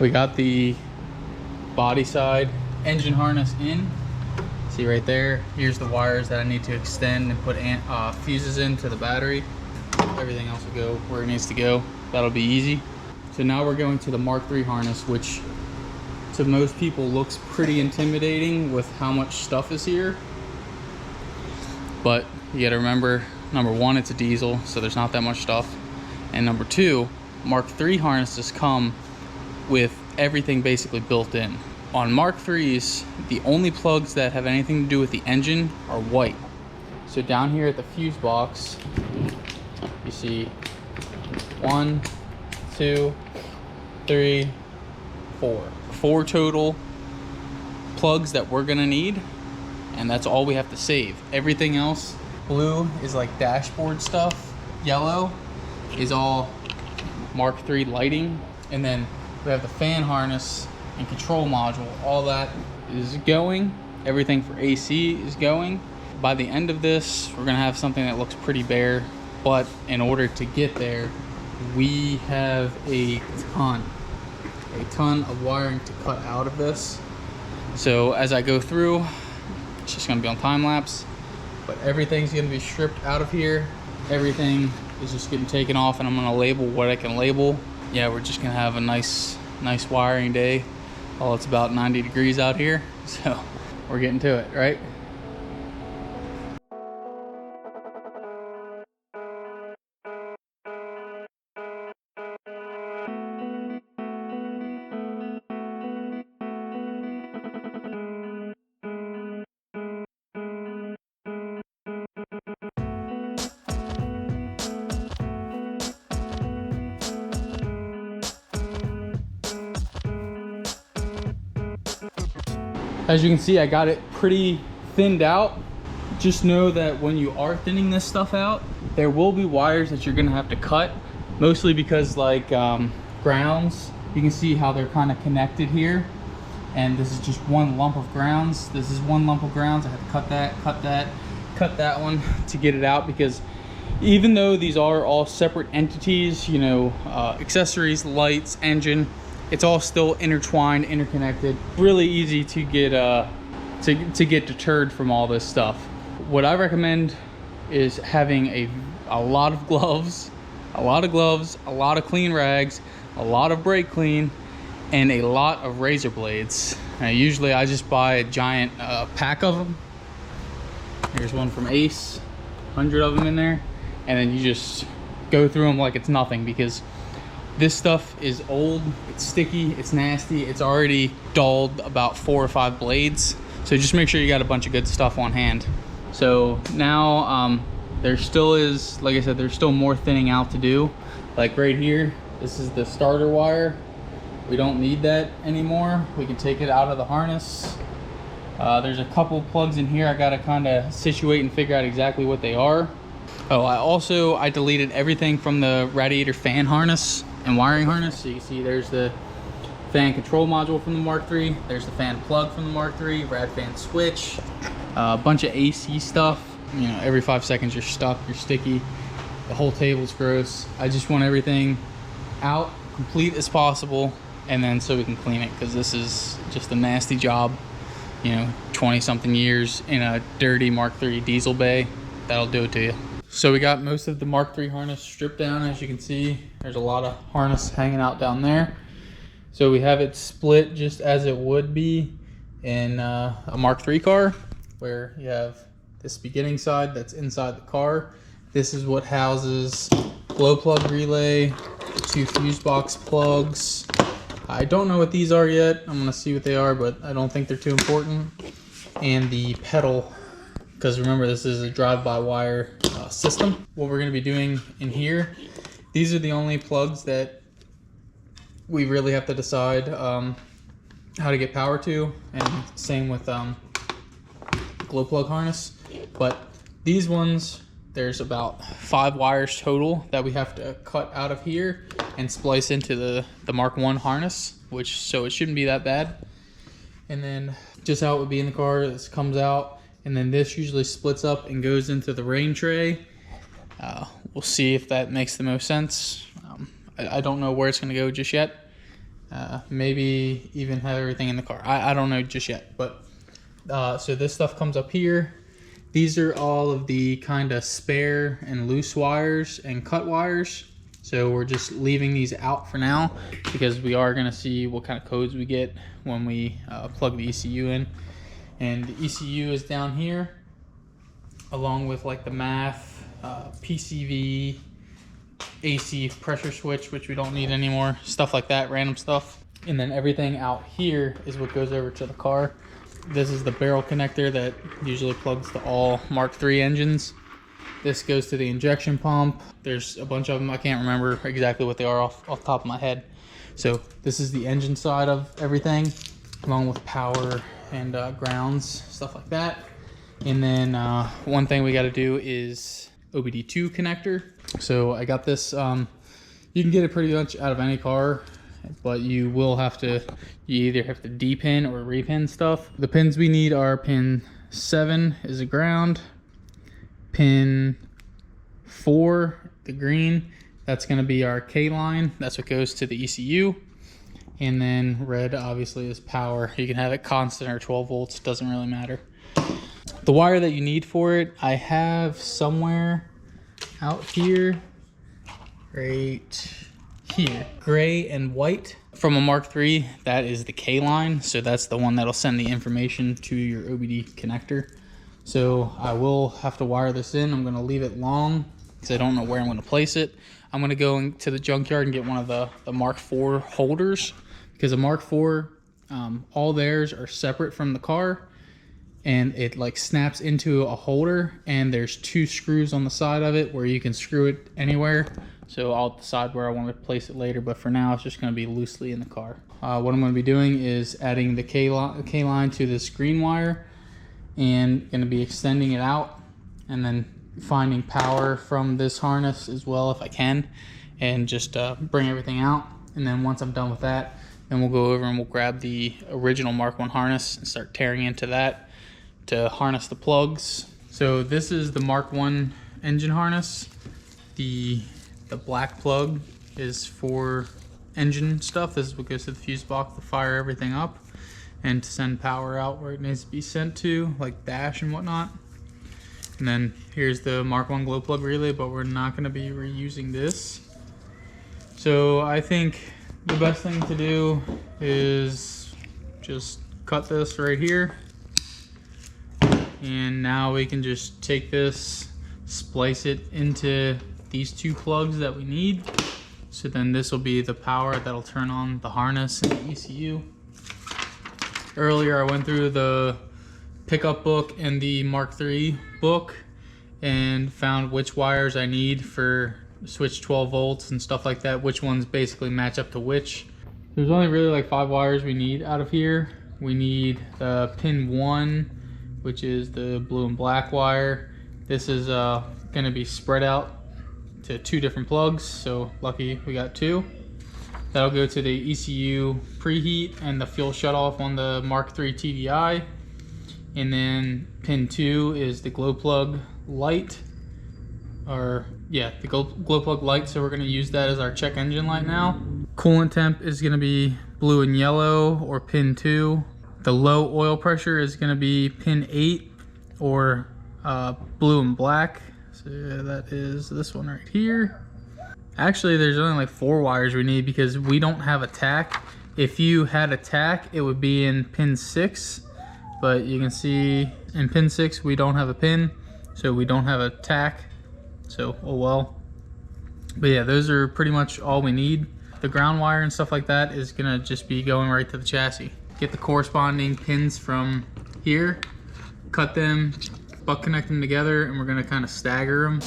We got the body side engine harness in. See right there, here's the wires that I need to extend and put fuses into the battery. Everything else will go where it needs to go. That'll be easy. So now we're going to the Mark III harness, which to most people looks pretty intimidating with how much stuff is here. But you gotta remember, number one, it's a diesel, so there's not that much stuff. And number two, Mark III harnesses come with everything basically built in. On Mark III's, the only plugs that have anything to do with the engine are white. So down here at the fuse box, you see 1, 2, 3, 4. 4 total plugs that we're gonna need, and that's all we have to save. Everything else, blue is like dashboard stuff, yellow is all Mark III lighting, and then we have the fan harness and control module. All that is going. Everything for AC is going. By the end of this, we're gonna have something that looks pretty bare, but in order to get there, we have a ton of wiring to cut out of this. So as I go through, it's just gonna be on time lapse, but everything's gonna be stripped out of here. Everything is just getting taken off, and I'm gonna label what I can label. Yeah, we're just gonna have a nice wiring day. Well, it's about 90 degrees out here, so we're getting to it, right? As you can see, I got it pretty thinned out. Just know that when you are thinning this stuff out, there will be wires that you're gonna have to cut, mostly because like grounds, you can see how they're kind of connected here. And this is just one lump of grounds. This is one lump of grounds. I have to cut that one to get it out, because even though these are all separate entities, you know, accessories, lights, engine, it's all still intertwined, interconnected. Really easy to get deterred from all this stuff. What I recommend is having a lot of gloves, a lot of clean rags, a lot of brake clean, and a lot of razor blades. Usually I just buy a giant pack of them. Here's one from Ace, 100 of them in there, and then you just go through them like it's nothing, because this stuff is old, it's sticky, it's nasty, it's already dulled about 4 or 5 blades. So just make sure you got a bunch of good stuff on hand. So now there still is, like I said, there's still more thinning out to do. Like right here, this is the starter wire. We don't need that anymore. We can take it out of the harness. There's a couple plugs in here I gotta kind of situate and figure out exactly what they are. Oh, I deleted everything from the radiator fan harness and wiring harness. So you can see there's the fan control module from the Mark III, there's the fan plug from the Mark III, rad fan switch, a bunch of AC stuff. You know, every 5 seconds you're stuck, you're sticky, the whole table's gross. I just want everything out complete as possible, and then so we can clean it, because this is just a nasty job. You know, 20 something years in a dirty Mark III diesel bay, that'll do it to you. So we got most of the Mark III harness stripped down. As you can see, there's a lot of harness hanging out down there. So we have it split just as it would be in a Mark III car, where you have this beginning side that's inside the car. This is what houses glow plug relay, the 2 fuse box plugs. I don't know what these are yet. I'm gonna see what they are, but I don't think they're too important. And the pedal, because remember, this is a drive-by-wire system. What we're going to be doing in here, these are the only plugs that we really have to decide how to get power to, and same with glow plug harness. But these ones, there's about 5 wires total that we have to cut out of here and splice into the Mark I harness, so it shouldn't be that bad. And then just how it would be in the car, this comes out, and then this usually splits up and goes into the rain tray. We'll see if that makes the most sense. I don't know where it's going to go just yet. maybe even have everything in the car. I don't know just yet, but so this stuff comes up here. These are all of the kind of spare and loose wires and cut wires. So we're just leaving these out for now because we are gonna see what kind of codes we get when we plug the ECU in. And the ECU is down here, along with like the math, PCV, AC pressure switch, which we don't need anymore, stuff like that, random stuff. And then everything out here is what goes over to the car. This is the barrel connector that usually plugs to all Mark III engines. This goes to the injection pump. There's a bunch of them. I can't remember exactly what they are off the top of my head. So this is the engine side of everything, along with power and grounds, stuff like that. And then one thing we got to do is OBD2 connector. So I got this. You can get it pretty much out of any car, but you will have to, you either have to D-pin or repin stuff. The pins we need are pin 7 is a ground, pin 4, the green, that's going to be our K line. That's what goes to the ECU. And then red obviously is power. You can have it constant or 12 volts, doesn't really matter. The wire that you need for it, I have somewhere out here, right here, gray and white. From a Mark III, that is the K line. So that's the one that'll send the information to your OBD connector. So I will have to wire this in. I'm gonna leave it long because I don't know where I'm gonna place it. I'm gonna go into the junkyard and get one of the Mark IV holders, because a Mark IV, all theirs are separate from the car, and it like snaps into a holder, and there's 2 screws on the side of it where you can screw it anywhere. So I'll decide where I want to place it later, but for now it's just going to be loosely in the car. What I'm going to be doing is adding the K line to this green wire, and going to be extending it out, and then finding power from this harness as well if I can, and just bring everything out. And then once I'm done with that, then we'll go over and we'll grab the original Mark I harness and start tearing into that to harness the plugs. So this is the Mark I engine harness. The black plug is for engine stuff. This is what goes to the fuse box to fire everything up and to send power out where it needs to be sent to, like dash and whatnot. And then here's the Mark I glow plug relay, but we're not going to be reusing this. So I think the best thing to do is just cut this right here. And now we can just take this, splice it into these 2 plugs that we need. So then this will be the power that'll turn on the harness and the ECU. Earlier I went through the pickup book and the Mark III book and found which wires I need for switch 12 volts and stuff like that, which ones basically match up to which. There's only really like 5 wires we need out of here. We need the pin 1, which is the blue and black wire. This is going to be spread out to 2 different plugs, so lucky we got 2. That'll go to the ECU preheat and the fuel shutoff on the Mark III TDI. And then pin 2 is the glow plug light, or yeah, the glow plug light. So we're going to use that as our check engine light now. Coolant temp is going to be blue and yellow, or pin 2. The low oil pressure is going to be pin 8, or blue and black. So that is this one right here. Actually, there's only like 4 wires we need because we don't have a tack. If you had a tack, it would be in pin 6, but you can see in pin 6 we don't have a pin, so we don't have a tack. So oh well. But yeah, those are pretty much all we need. The ground wire and stuff like that is gonna just be going right to the chassis. Get the corresponding pins from here, cut them, butt connect them together, and we're gonna kind of stagger them.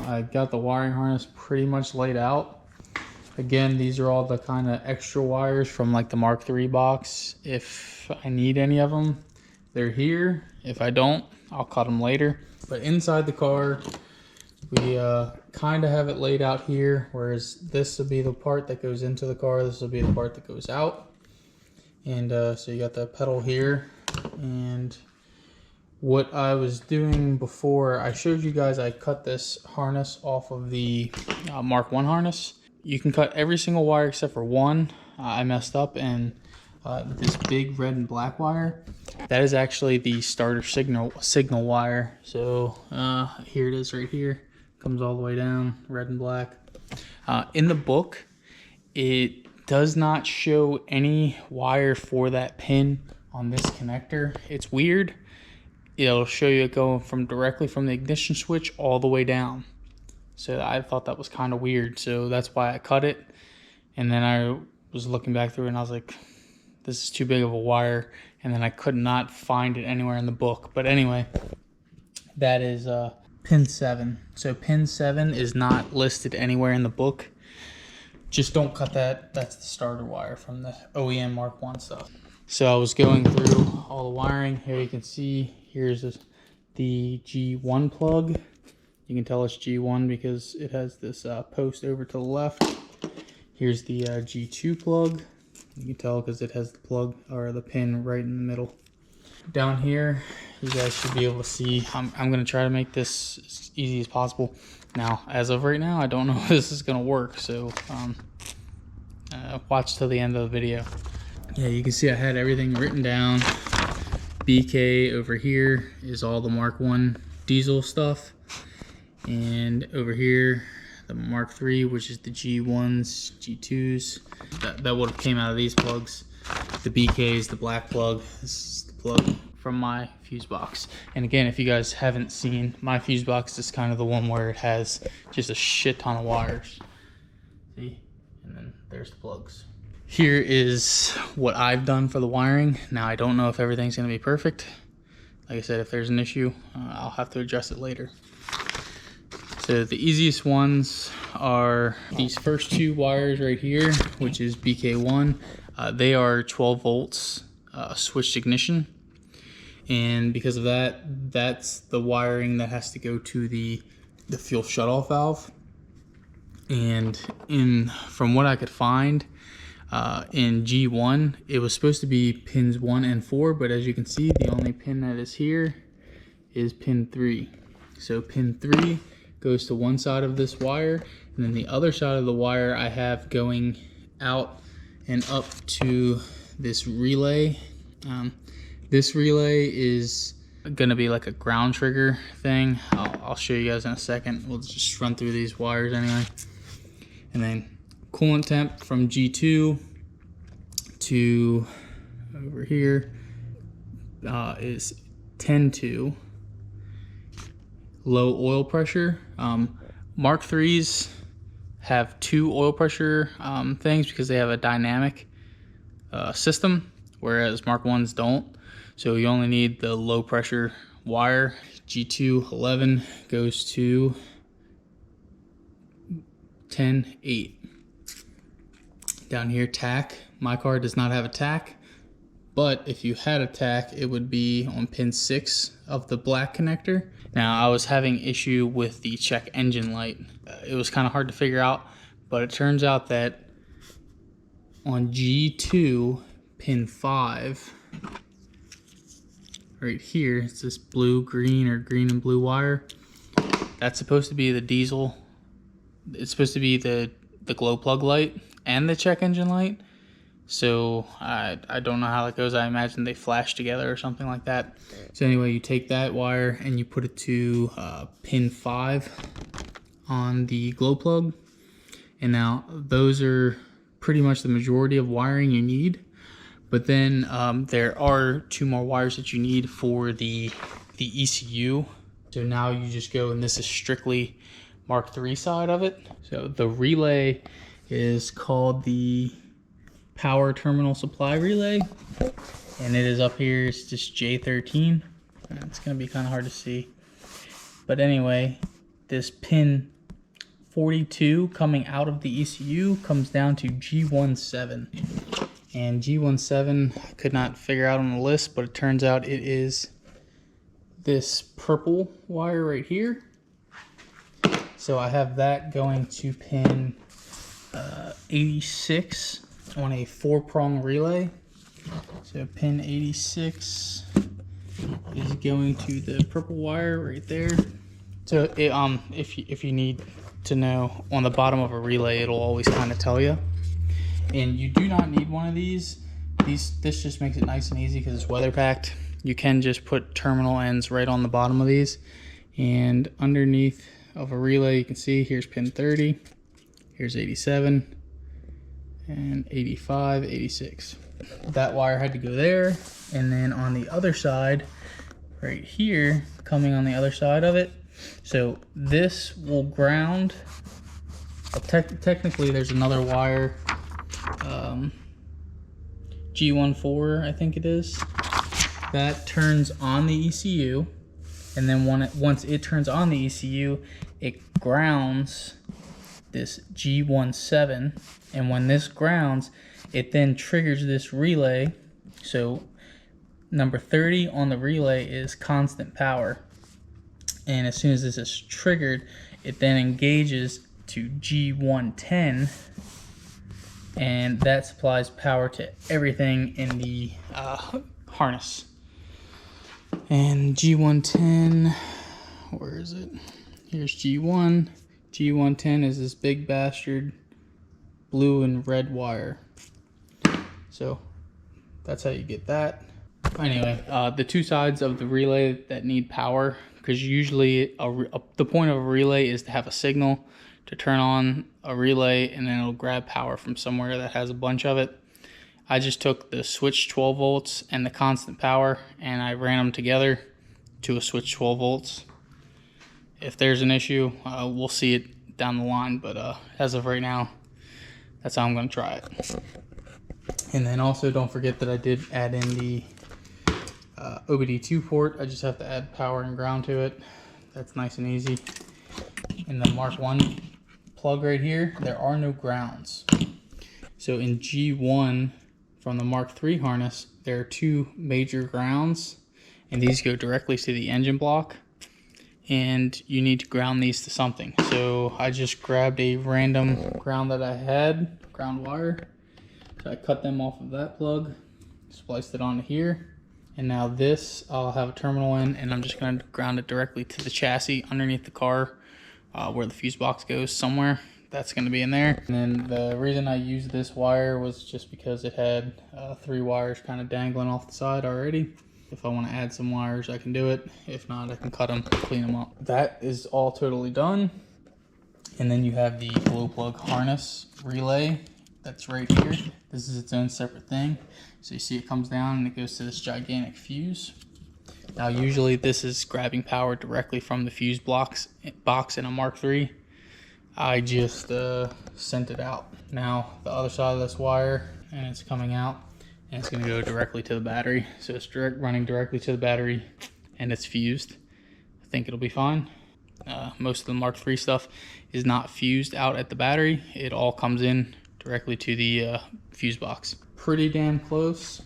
I got the wiring harness pretty much laid out. Again, these are all the kind of extra wires from like the Mark III box. If I need any of them, they're here. If I don't, I'll cut them later. But inside the car, we kind of have it laid out here, whereas this will be the part that goes into the car, this will be the part that goes out. And so you got the pedal here. And what I was doing before, I showed you guys I cut this harness off of the Mark I harness. You can cut every single wire except for one. I messed up, and this big red and black wire, that is actually the starter signal wire. So here it is right here. Comes all the way down, red and black. In the book, it does not show any wire for that pin on this connector. It's weird. It'll show you it going from directly from the ignition switch all the way down. So I thought that was kind of weird. So that's why I cut it. And then I was looking back through it and I was like, this is too big of a wire. And then I could not find it anywhere in the book. But anyway, that is pin 7. So pin 7 is not listed anywhere in the book. Just don't cut that. That's the starter wire from the OEM Mark I stuff. So I was going through all the wiring. Here you can see, here's the G1 plug. You can tell it's G1 because it has this post over to the left. Here's the G2 plug. You can tell because it has the plug or the pin right in the middle. Down here, you guys should be able to see. I'm going to try to make this as easy as possible. Now, as of right now, I don't know if this is going to work. So watch till the end of the video. Yeah, you can see I had everything written down. BK over here is all the Mark I diesel stuff. And over here, the Mark III, which is the G1s, G2s. That would have came out of these plugs. The BKs, the black plug. This is the plug from my fuse box. And again, if you guys haven't seen, my fuse box is kind of the one where it has just a shit ton of wires. See? And then there's the plugs. Here is what I've done for the wiring. Now, I don't know if everything's going to be perfect. Like I said, if there's an issue, I'll have to address it later. So the easiest ones are these first two wires right here, which is BK1. They are 12 volts switched ignition. And because of that, that's the wiring that has to go to the fuel shutoff valve. And from what I could find, in G1, it was supposed to be pins 1 and 4, but as you can see, the only pin that is here is pin 3. So pin 3 goes to one side of this wire, and then the other side of the wire I have going out and up to this relay. This relay is gonna be like a ground trigger thing. I'll show you guys in a second. We'll just run through these wires anyway. And then coolant temp from G2 to over here is 10-2. Low oil pressure. Mark IIIs have 2 oil pressure things because they have a dynamic system, whereas Mark I's don't. So you only need the low pressure wire. G2 11 goes to 10-8. Down here, tack. My car does not have a tack, but if you had a tack, it would be on pin 6 of the black connector. Now, I was having issue with the check engine light. It was kind of hard to figure out, but it turns out that on G2, pin 5, right here, it's this blue-green or green and blue wire. That's supposed to be the diesel. It's supposed to be the glow plug light and the check engine light. So I don't know how that goes. I imagine they flash together or something like that. So anyway, you take that wire and you put it to pin 5 on the glow plug. And now those are pretty much the majority of wiring you need. But then there are 2 more wires that you need for the ECU. So now you just go, and this is strictly Mark III side of it. So the relay is called the power terminal supply relay, and it is up here. It's just J13. It's gonna be kind of hard to see, but anyway, this pin 42 coming out of the ECU comes down to G17. And G17 I could not figure out on the list, but it turns out it is this purple wire right here. So I have that going to pin 86 on a 4-prong relay. So pin 86 is going to the purple wire right there. So it, if you need to know, on the bottom of a relay, it'll always kind of tell you. And you do not need one of these. This just makes it nice and easy because it's weather packed. You can just put terminal ends right on the bottom of these. And underneath of a relay, you can see here's pin 30, here's 87, and 85, 86. That wire had to go there. And then on the other side, right here, coming on the other side of it, so this will ground. Technically, there's another wire, G14, I think it is, that turns on the ECU, and then once it turns on the ECU, it grounds this G17, and when this grounds, it then triggers this relay. So number 30 on the relay is constant power, and as soon as this is triggered, it then engages to G110, and that supplies power to everything in the harness. And G110, where is it? Here's G1. G110 is this big bastard blue and red wire. So that's how you get that. Anyway, the two sides of the relay that need power, because usually the point of a relay is to have a signal to turn on a relay, and then it'll grab power from somewhere that has a bunch of it. I just took the switch 12 volts and the constant power, and I ran them together to a switch 12 volts. If there's an issue, we'll see it down the line, but as of right now, that's how I'm going to try it. And then also don't forget that I did add in the OBD2 port. I just have to add power and ground to it. That's nice and easy. In the Mark 1 plug right here, there are no grounds. So in G1 from the Mark 3 harness, there are two major grounds, and these go directly to the engine block, and you need to ground these to something. So I just grabbed a random ground that I had, ground wire. So I cut them off of that plug, spliced it onto here, and now this I'll have a terminal in, and I'm just going to ground it directly to the chassis underneath the car, where the fuse box goes somewhere. That's going to be in there. And then the reason I used this wire was just because it had 3 wires kind of dangling off the side already. If I want to add some wires, I can do it. If not, I can cut them, clean them up. That is all totally done. And then you have the glow plug harness relay that's right here. This is its own separate thing. So you see it comes down and it goes to this gigantic fuse. Now usually this is grabbing power directly from the fuse box in a Mark III. I just sent it out. Now the other side of this wire, and it's coming out, and it's going to go directly to the battery. So it's running directly to the battery, and it's fused. I think it'll be fine. Most of the Mark III stuff is not fused out at the battery. It all comes in directly to the fuse box. Pretty damn close.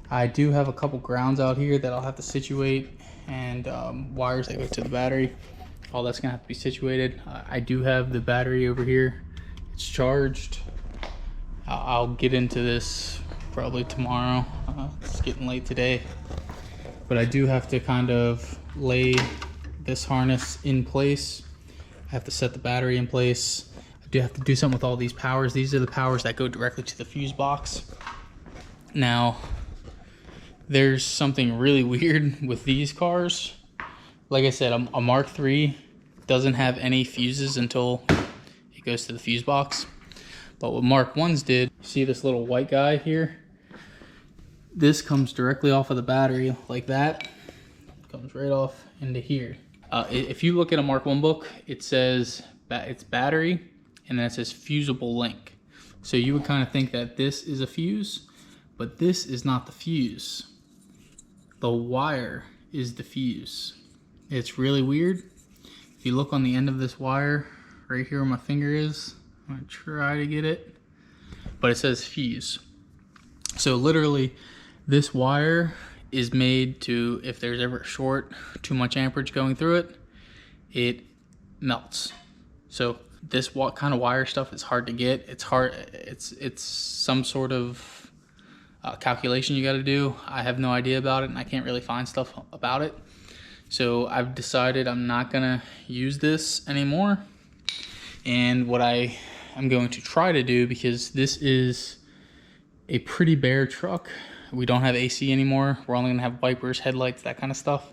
I do have a couple grounds out here that I'll have to situate, and wires that go to the battery. All that's gonna have to be situated. I do have the battery over here. It's charged. I'll get into this probably tomorrow. It's getting late today. But I do have to kind of lay this harness in place. I have to set the battery in place. I do have to do something with all these powers. These are the powers that go directly to the fuse box. Now, there's something really weird with these cars. Like I said, a Mark III doesn't have any fuses until it goes to the fuse box. But what Mark 1s did, see this little white guy here? This comes directly off of the battery like that. Comes right off into here. If you look at a Mark 1 book, it says it's battery, and then it says fusible link. So you would kind of think that this is a fuse, but this is not the fuse. The wire is the fuse. It's really weird. If you look on the end of this wire right here where my finger is. I'm gonna try to get it, but it says fuse. So literally this wire is made to, if there's ever a short, too much amperage going through it, it melts. So this kind of wire stuff is hard to get. It's hard, it's some sort of calculation you got to do. I have no idea about it, and I can't really find stuff about it. So I've decided I'm not gonna use this anymore. And what I am going to try to do, because this is a pretty bare truck, we don't have AC anymore. We're only gonna have wipers, headlights, that kind of stuff.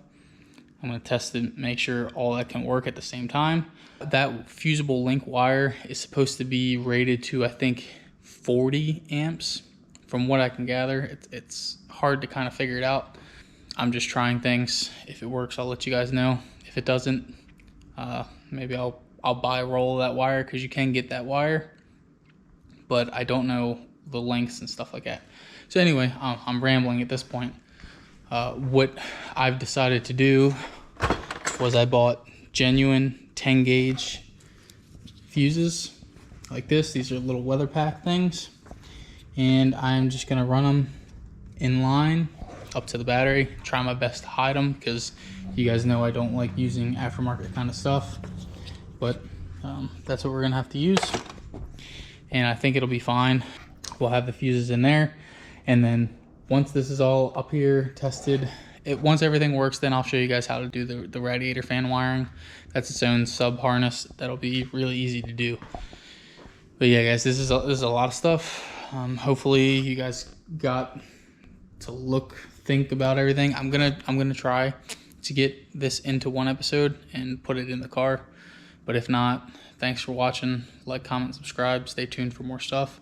I'm gonna test it, make sure all that can work at the same time. That fusible link wire is supposed to be rated to, I think, 40 amps. From what I can gather, it's hard to kind of figure it out. I'm just trying things. If it works, I'll let you guys know. If it doesn't, maybe I'll buy a roll of that wire, because you can get that wire, but I don't know the lengths and stuff like that. So anyway, I'm rambling at this point. What I've decided to do was I bought genuine 10 gauge fuses like this. These are little weather pack things, and I'm just gonna run them in line up to the battery. Try my best to hide them, because you guys know I don't like using aftermarket kind of stuff, but that's what we're gonna have to use, and I think it'll be fine. We'll have the fuses in there, and then once this is all up here tested, once everything works, then I'll show you guys how to do the radiator fan wiring. That's its own sub harness that'll be really easy to do. But yeah, guys, this is a lot of stuff. Hopefully you guys got to think about everything. I'm gonna try to get this into one episode and put it in the car, but if not, thanks for watching. Like, comment, subscribe, stay tuned for more stuff.